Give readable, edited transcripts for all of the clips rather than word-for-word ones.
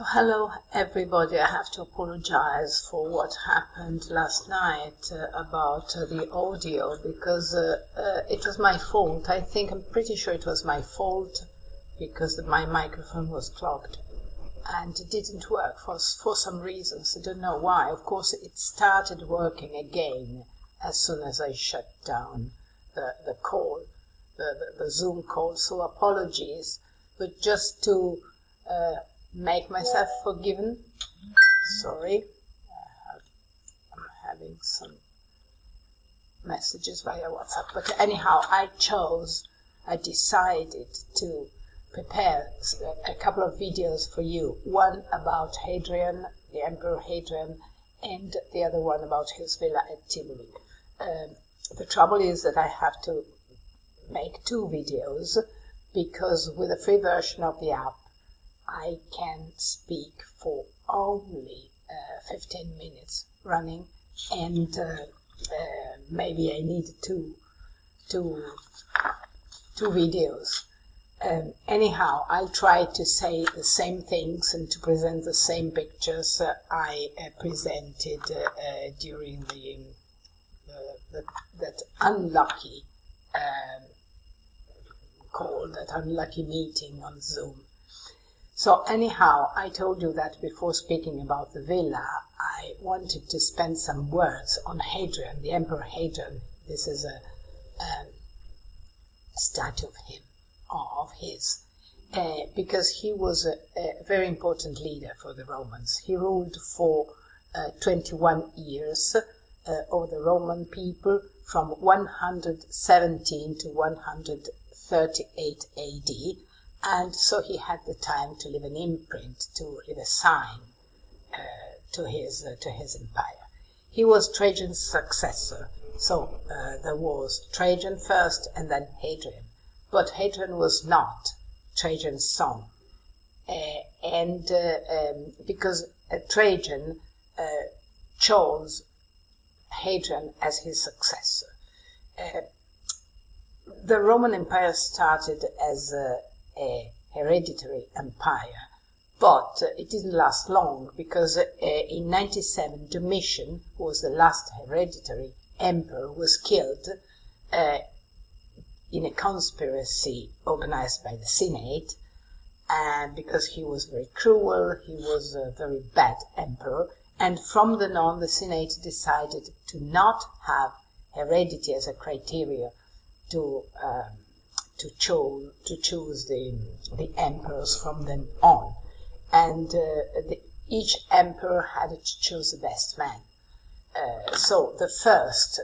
Hello everybody, I have to apologize for what happened last night about the audio because it was my fault. I'm pretty sure it was my fault because my microphone was clogged and it didn't work for some reasons. I don't know why. Of course it started working again as soon as I shut down the call, the Zoom call, so apologies, but just to make myself forgiven. Sorry, I'm having some messages via WhatsApp. But anyhow, I decided to prepare a couple of videos for you. One about Hadrian, the Emperor Hadrian, and the other one about his villa at Tivoli. The trouble is that I have to make two videos because with the free version of the app, I can speak for only 15 minutes running, and maybe I need two videos. Anyhow, I'll try to say the same things and to present the same pictures I presented during that unlucky call, that unlucky meeting on Zoom. So anyhow, I told you that before speaking about the villa, I wanted to spend some words on Hadrian, the Emperor Hadrian. This is a statue of his, because he was a very important leader for the Romans. He ruled for 21 years over the Roman people from 117 to 138 AD. And so he had the time to leave an imprint, to leave a sign to his empire. He was Trajan's successor, so there was Trajan first and then Hadrian. But Hadrian was not Trajan's son, because Trajan chose Hadrian as his successor. The Roman Empire started as a hereditary empire, but it didn't last long because in 97 Domitian, who was the last hereditary emperor, was killed in a conspiracy organized by the Senate, and because he was very cruel, he was a very bad emperor, and from then on the Senate decided to not have heredity as a criteria to choose the emperors from then on, and each emperor had to choose the best man. So the first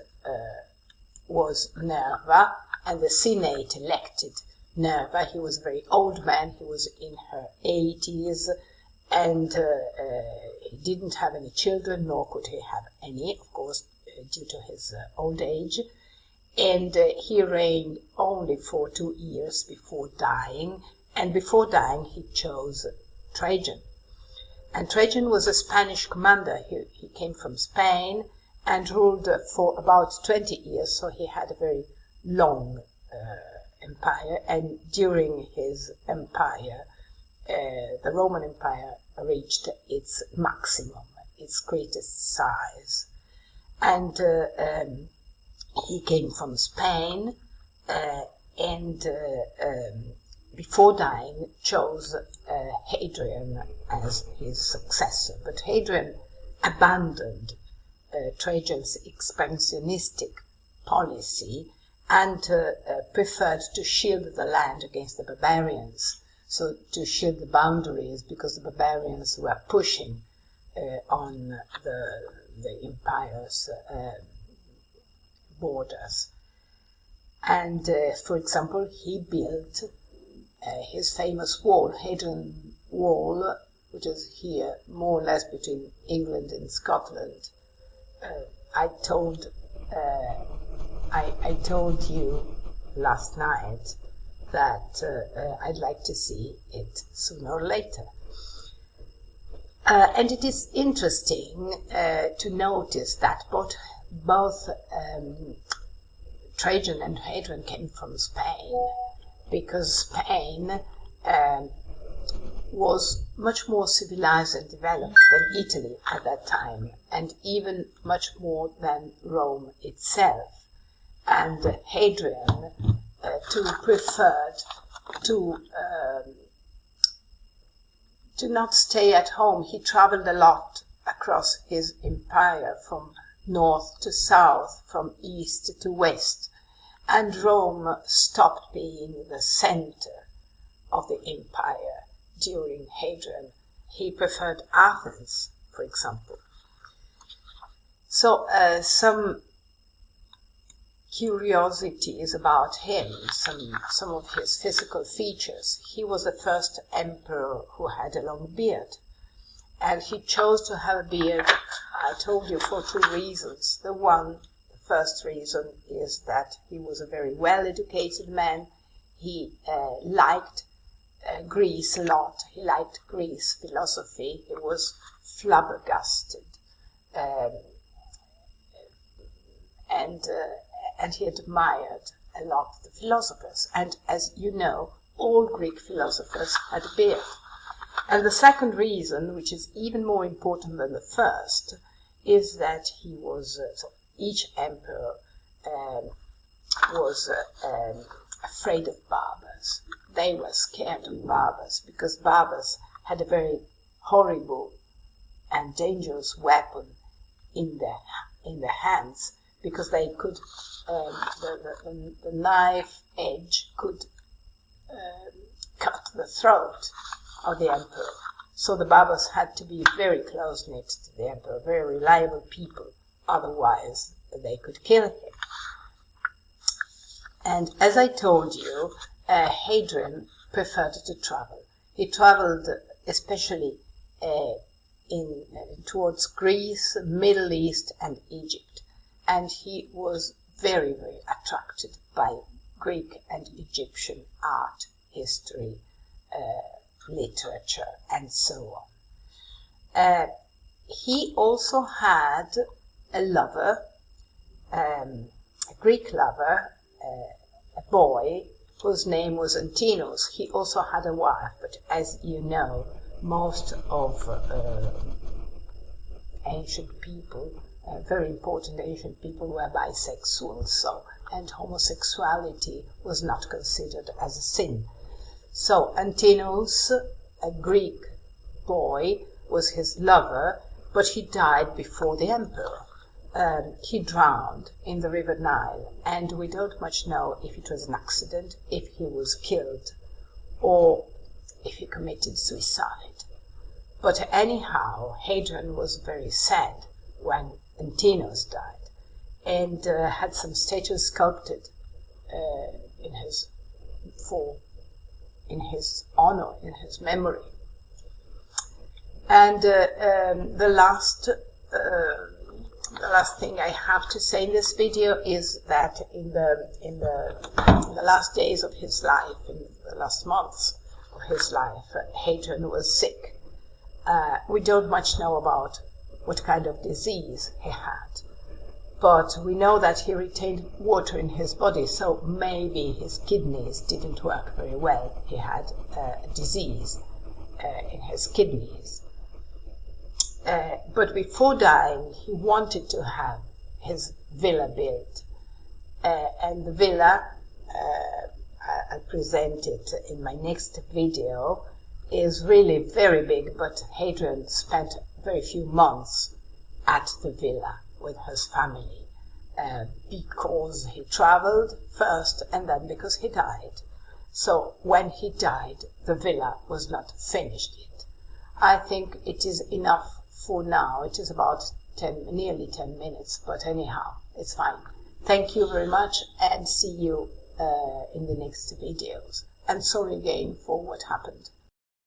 was Nerva, and the Senate elected Nerva. He was a very old man. He was in her 80s, and he didn't have any children, nor could he have any, of course, due to his old age. And he reigned only for 2 years before dying, and before dying he chose Trajan. And Trajan was a Spanish commander. He came from Spain and ruled for about 20 years, so he had a very long empire, and during his empire, the Roman Empire reached its maximum, its greatest size. And he came from Spain, and before dying chose Hadrian as his successor. But Hadrian abandoned Trajan's expansionistic policy and preferred to shield the land against the barbarians, so to shield the boundaries, because the barbarians were pushing on the empire's borders. And for example, he built his famous wall, Hadrian Wall, which is here more or less between England and Scotland. I told you last night that I'd like to see it sooner or later. And it is interesting to notice that both Trajan and Hadrian came from Spain, because Spain was much more civilized and developed than Italy at that time, and even much more than Rome itself. And Hadrian preferred to not stay at home. He traveled a lot across his empire, from north to south, from east to west, and Rome stopped being the center of the empire during Hadrian. He preferred Athens, for example. So some curiosities about him, some of his physical features. He was the first emperor who had a long beard, and he chose to have a beard, I told you, for two reasons. The first reason is that he was a very well-educated man. He liked Greece a lot. He liked Greece philosophy. He was flabbergasted, and he admired a lot the philosophers. And as you know, all Greek philosophers had a beard. And the second reason, which is even more important than the first, is that he was, each emperor was afraid of barbers. They were scared of barbers because barbers had a very horrible and dangerous weapon in their hands, because they could, the knife edge could cut the throat of the emperor. So the barbers had to be very close-knit to the emperor, very reliable people, otherwise they could kill him. And as I told you, Hadrian preferred to travel. He traveled especially towards Greece, Middle East, and Egypt. And he was very, very attracted by Greek and Egyptian art, history, literature, and so on. He also had a lover, a Greek lover, a boy whose name was Antinous. He also had a wife, but as you know, most of ancient people, very important ancient people, were bisexual, and homosexuality was not considered as a sin. So Antinous, a Greek boy, was his lover, but he died before the emperor. He drowned in the river Nile, and we don't much know if it was an accident, if he was killed, or if he committed suicide. But anyhow, Hadrian was very sad when Antinous died, and had some statues sculpted in his honor, in his memory. And the last thing I have to say in this video is that in the last days of his life, in the last months of his life, Hadrian was sick. We don't much know about what kind of disease he had, but we know that he retained water in his body, so maybe his kidneys didn't work very well. He had a disease in his kidneys. But before dying, he wanted to have his villa built. And the villa, I'll present it in my next video, is really very big, but Hadrian spent very few months at the villa with his family, because he traveled first and then because he died. So when he died, the villa was not finished yet. I think it is enough for now. It is about nearly 10 minutes, but anyhow, it's fine. Thank you very much, and see you in the next videos. And sorry again for what happened.